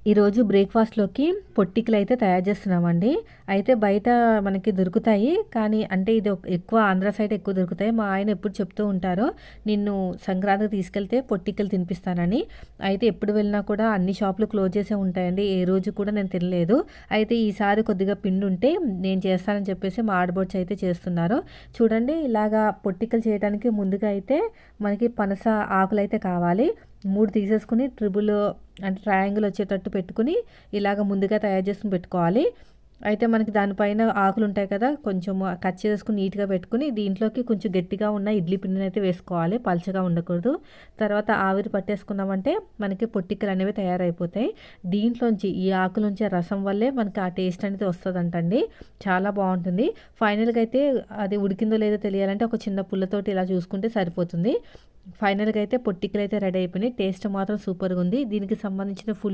ఈరోజు బ్రేక్‌ఫాస్ట్‌లోకి పొట్టికలైతే తయారు చేస్తున్నామండి. అయితే బయట మనకి దొరుకుతాయి. కానీ అంటే ఇది ఎక్కువ ఆంధ్ర సైడ్ ఎక్కువ దొరుకుతాయి. మా ఆయన ఎప్పుడు చెప్తూ ఉంటారు, "నిన్ను సంక్రాంతికి తీసుకెళ్తే పొట్టికలు తినిపిస్తానని." అయితే ఎప్పుడు వెళ్ళినా కూడా అన్ని షాపులు క్లోజ్ చేసే ఉంటాయండి. ఏ రోజు కూడా నేను తినలేదు. అయితే ఈసారి కొద్దిగా పిండుంటే నేను చేస్తానని చెప్పేసి మా ఆడపడుచు అయితే చేస్తున్నారు. చూడండి ఇలాగా పొట్టికలు చేయడానికి ముందుగా అయితే మనకి పనస ఆకులైతే కావాలి. 3 తీసేసుకొని అంటే ట్రయాంగిల్ వచ్చేటట్టు పెట్టుకొని ఇలాగ ముందుగా తయారు చేసుకొని పెట్టుకోవాలి. అయితే మనకి దానిపైన ఆకులుంటాయి కదా! కొంచెం కట్ చేసుకొని నీట్‌గా పెట్టుకొని దీంట్లోకి కొంచెం గట్టిగా ఉన్న ఇడ్లీ పిండినైతే వేసుకోవాలి. పలచగా ఉండకూడదు. తర్వాత ఆవిరి పట్టేసుకున్నామంటే మనకి పొట్టిక్కలనేవి తయారైపోతాయి. దీంట్లోంచి ఈ ఆకులోంచి రసం వల్లే మనకి ఆ టేస్ట్ అనేది వస్తదంటండి. చాలా బావుంటుంది. ఫైనల్‌గా అయితే అది ఉడికిందో లేదో తెలియాలంటే ఒక చిన్న పుల్లతోటి ఇలా చూసుకుంటే సరిపోతుంది. ఫైనల్‌గా అయితే పొట్టిక్కలైతే రెడీ అయిపోయినాయి. టేస్ట్ మాత్రం సూపర్‌గుంది. దీనికి సంబంధించిన ఫుల్